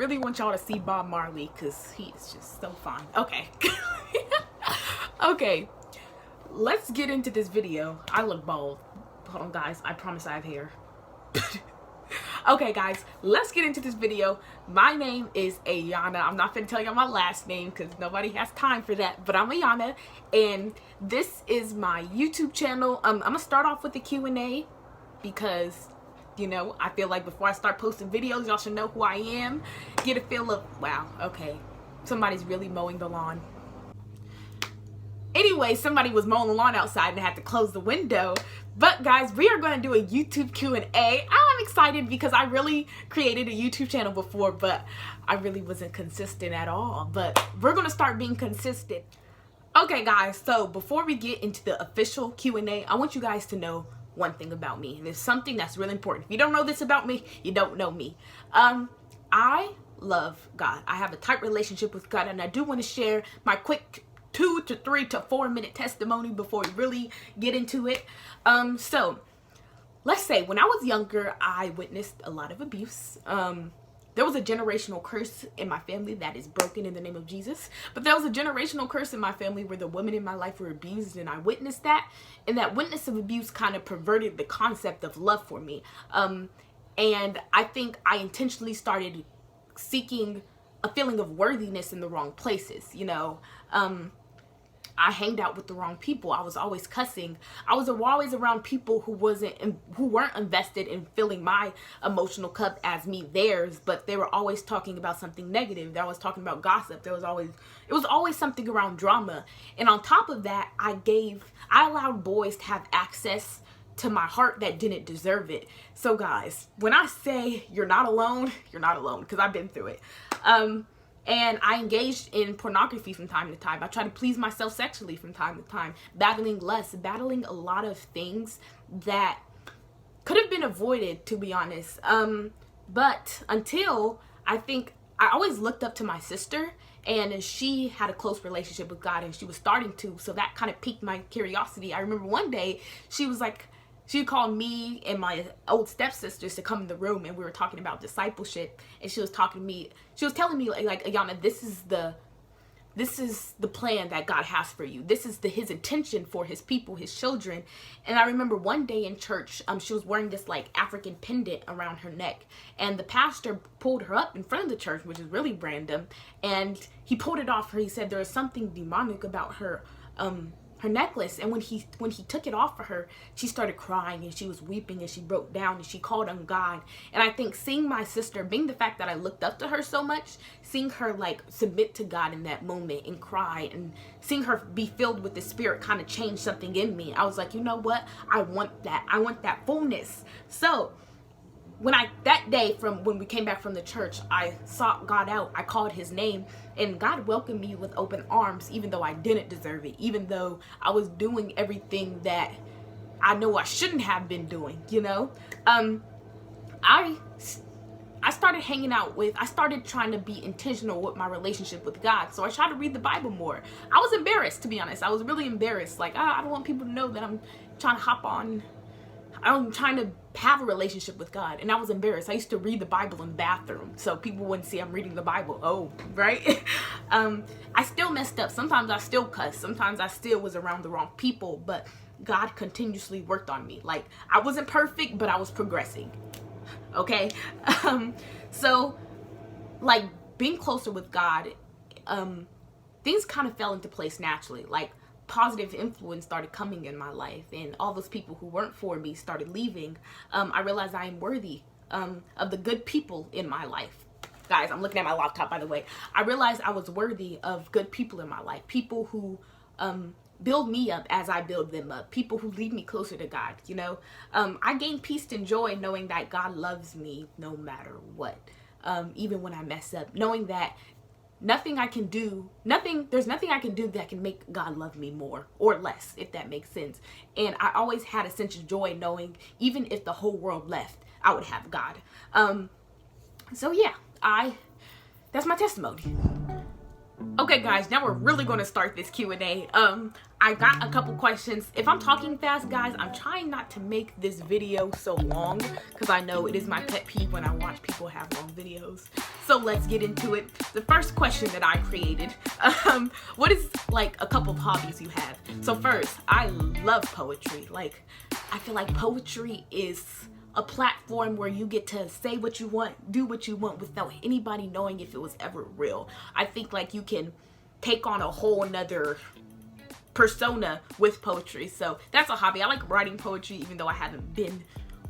really want y'all to see Bob Marley because he's just so fine. Okay. Okay. Let's get into this video. I look bald. Hold on, guys. I promise I have hair. Okay, guys. Let's get into this video. My name is Ayana. I'm not going to tell you my last name because nobody has time for that. But I'm Ayana. And this is my YouTube channel. I'm going to start off with the Q&A because, you know, I feel like before I start posting videos, y'all should know who I am. Get a feel of, wow, okay. Somebody's really mowing the lawn. Anyway, somebody was mowing the lawn outside and had to close the window. But guys, we are going to do a YouTube Q&A. I'm excited because I really created a YouTube channel before, but I really wasn't consistent at all. But we're going to start being consistent. Okay, guys, so before we get into the official Q&A, I want you guys to know one thing about me. And it's something that's really important. If you don't know this about me, you don't know me. I love God. I have a tight relationship with God, and I do want to share my quick 2 to 3 to 4 minute testimony before we really get into it. So let's say when I was younger, I witnessed a lot of abuse. There was a generational curse in my family that is broken in the name of Jesus. But there was a generational curse in my family where the women in my life were abused, and I witnessed that. And that witness of abuse kind of perverted the concept of love for me. And I think I intentionally started seeking a feeling of worthiness in the wrong places, you know. I hanged out with the wrong people. I was always cussing. I was always around people who weren't invested in filling my emotional cup as me theirs, but they were always talking about something negative. They were always talking about gossip. It was always something around drama. And on top of that, I allowed boys to have access to my heart that didn't deserve it. So guys, when I say you're not alone, you're not alone, because I've been through it. And I engaged in pornography from time to time. I tried to please myself sexually from time to time, battling lust, battling a lot of things that could have been avoided, to be honest. But until I always looked up to my sister, and she had a close relationship with God, and she was starting to, so that kind of piqued my curiosity. I remember one day she was like, she called me and my old stepsisters to come in the room, and we were talking about discipleship, and she was telling me like Ayana, this is the plan that God has for you. This is his intention for his people, his children. And I remember one day in church, she was wearing this like African pendant around her neck, and the pastor pulled her up in front of the church, which is really random, and he pulled it off her. He said there was something demonic about her necklace, and when he took it off for her, she started crying and she was weeping and she broke down and she called on God. And I think seeing my sister, being the fact that I looked up to her so much, seeing her like submit to God in that moment and cry, and seeing her be filled with the Spirit kind of changed something in me. I was like, you know what, I want that fullness. So that day from when we came back from the church, I sought God out. I called his name, and God welcomed me with open arms, even though I didn't deserve it, even though I was doing everything that I know I shouldn't have been doing, you know. I started I started trying to be intentional with my relationship with God. So I tried to read the Bible more. I was embarrassed, to be honest. I was really embarrassed. Like, I don't want people to know that I'm trying to hop on. I'm trying to have a relationship with God, and I was embarrassed. I used to read the Bible in the bathroom so people wouldn't see I'm reading the Bible. Oh, right? I still messed up. Sometimes I still cuss. Sometimes I still was around the wrong people, but God continuously worked on me. Like, I wasn't perfect, but I was progressing. Okay? So, like, being closer with God, things kind of fell into place naturally. Like, positive influence started coming in my life, and all those people who weren't for me started leaving. I realized I am worthy of the good people in my life. Guys, I'm looking at my laptop, by the way. I realized I was worthy of good people in my life, people who build me up as I build them up, people who lead me closer to God, you know. I gained peace and joy knowing that God loves me no matter what, even when I mess up, knowing that there's nothing I can do that can make God love me more or less, if that makes sense. And I always had a sense of joy knowing even if the whole world left, I would have God. So yeah, that's my testimony. Okay guys, now we're really going to start this Q&A. I got a couple questions. If I'm talking fast, guys, I'm trying not to make this video so long because I know it is my pet peeve when I watch people have long videos. So let's get into it. The first question that I created, what is like a couple of hobbies you have? So first, I love poetry. Like, I feel like poetry is a platform where you get to say what you want, do what you want without anybody knowing if it was ever real. I think like you can take on a whole nother persona with poetry. So that's a hobby. I like writing poetry even though I haven't been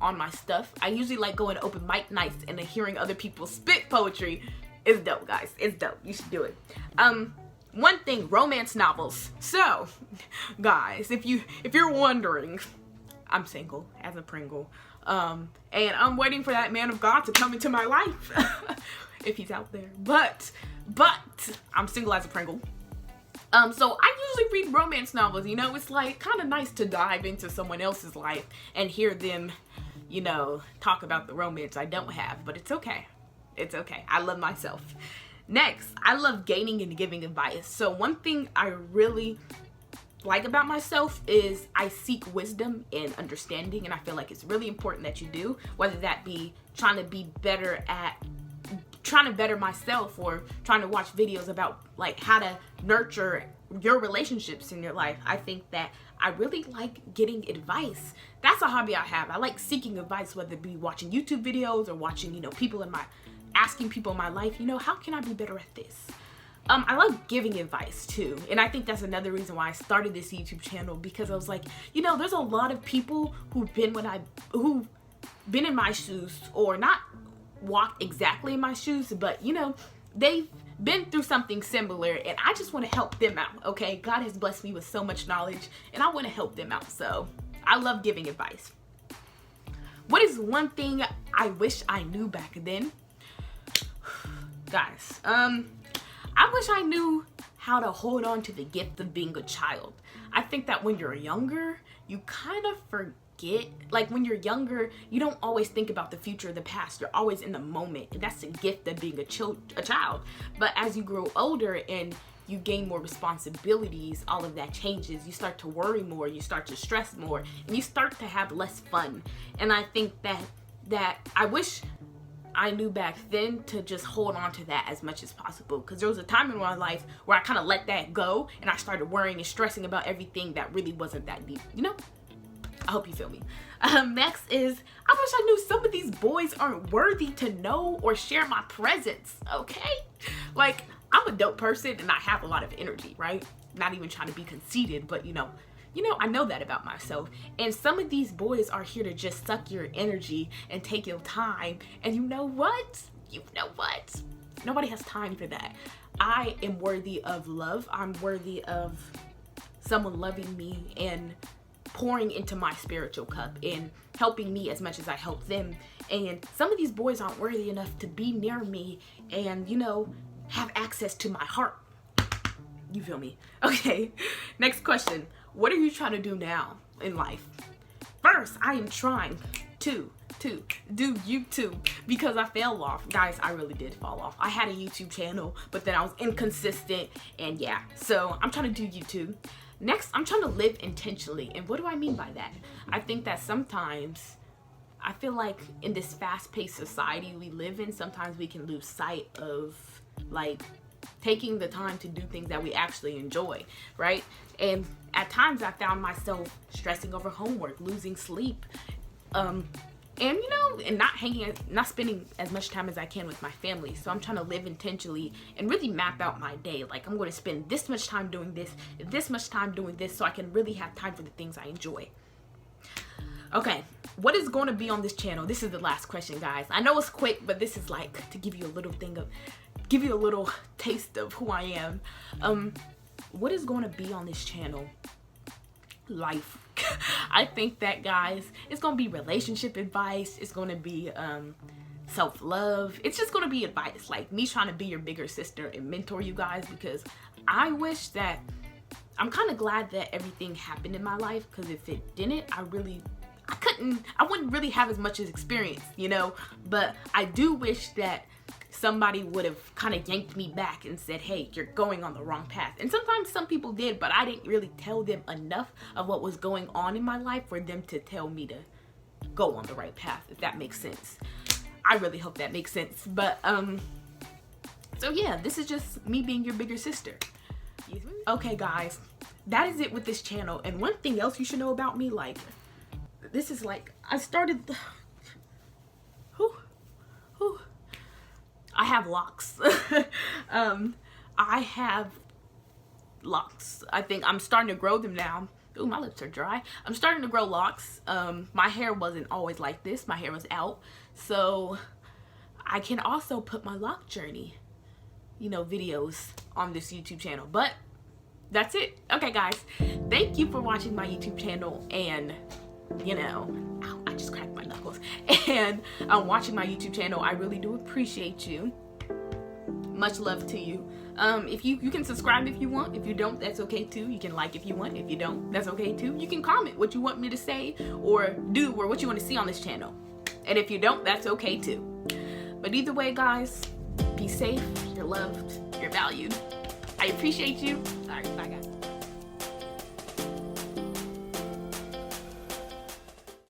on my stuff. I usually like going to open mic nights and then hearing other people spit poetry. It's dope, guys. It's dope. You should do it. One thing, romance novels. So, guys, if you're wondering, I'm single as a Pringle. And I'm waiting for that man of God to come into my life if he's out there. But I'm single as a Pringle. So I usually read romance novels. You know, it's like kind of nice to dive into someone else's life and hear them, you know, talk about the romance I don't have. But it's okay. It's okay. I love myself. Next, I love gaining and giving advice. So one thing I really like about myself is I seek wisdom and understanding, and I feel like it's really important that you do, whether that be trying to better myself or trying to watch videos about like how to nurture your relationships in your life. I think that I really like getting advice. That's a hobby I have. I like seeking advice, whether it be watching YouTube videos or watching, you know, asking people in my life, you know, how can I be better at this? I love giving advice too, and I think that's another reason why I started this YouTube channel, because I was like, you know, there's a lot of people who've been in my shoes, or not walked exactly in my shoes, but you know, they've been through something similar, and I just want to help them out. Okay, God has blessed me with so much knowledge, and I want to help them out. So I love giving advice. What is one thing I wish I knew back then? Guys, I wish I knew how to hold on to the gift of being a child. I think that when you're younger, you kind of forget. Like when you're younger, you don't always think about the future or the past. You're always in the moment. And that's the gift of being a child. But as you grow older and you gain more responsibilities, all of that changes. You start to worry more. You start to stress more. And you start to have less fun. And I think that I wish I knew back then to just hold on to that as much as possible, because there was a time in my life where I kind of let that go and I started worrying and stressing about everything that really wasn't that deep, you know? I hope you feel me. Next is, I wish I knew some of these boys aren't worthy to know or share my presence, okay? Like, I'm a dope person and I have a lot of energy, right? Not even trying to be conceited, but you know, I know that about myself. And some of these boys are here to just suck your energy and take your time. And you know what? Nobody has time for that. I am worthy of love. I'm worthy of someone loving me and pouring into my spiritual cup and helping me as much as I help them. And some of these boys aren't worthy enough to be near me and, you know, have access to my heart. You feel me? Okay, next question. What are you trying to do now in life? First, I am trying to do YouTube because I fell off. Guys, I really did fall off. I had a YouTube channel, but then I was inconsistent, and yeah. So I'm trying to do YouTube. Next, I'm trying to live intentionally. And what do I mean by that? I think that sometimes, I feel like in this fast-paced society we live in, sometimes we can lose sight of like taking the time to do things that we actually enjoy, right? And at times I found myself stressing over homework, losing sleep, and you know, and not spending as much time as I can with my family. So I'm trying to live intentionally and really map out my day. Like, I'm going to spend this much time doing this much time doing this, so I can really have time for the things I enjoy. Okay, what is going to be on this channel? This is the last question, guys. I know it's quick, but this is like to give you a little taste of who I am. What is going to be on this channel? Life. I think that, guys, it's going to be relationship advice. It's going to be self-love. It's just going to be advice, like me trying to be your bigger sister and mentor you guys, because I wish that, I'm kind of glad that everything happened in my life, because if it didn't, I wouldn't really have as much as experience, you know. But I do wish that somebody would have kind of yanked me back and said, hey, you're going on the wrong path. And sometimes some people did, but I didn't really tell them enough of what was going on in my life for them to tell me to go on the right path, if that makes sense. I really hope that makes sense. But so yeah, this is just me being your bigger sister. Okay guys, that is it with this channel. And one thing else you should know about me, like, this is like, I started, I have locks. I have locks. I think I'm starting to grow them now. Ooh, my lips are dry. I'm starting to grow locks. My hair wasn't always like this. My hair was out. So I can also put my lock journey, you know, videos on this YouTube channel. But that's it. Okay guys, thank you for watching my YouTube channel, and you know, ow, I just cracked my knuckles, and watching my YouTube channel. I really do appreciate you. Much love to you. If you can subscribe if you want. If you don't, that's okay too. You can like if you want. If you don't, that's okay too. You can comment what you want me to say or do, or what you want to see on this channel. And if you don't, that's okay too. But either way guys, be safe, you're loved, you're valued. I appreciate you.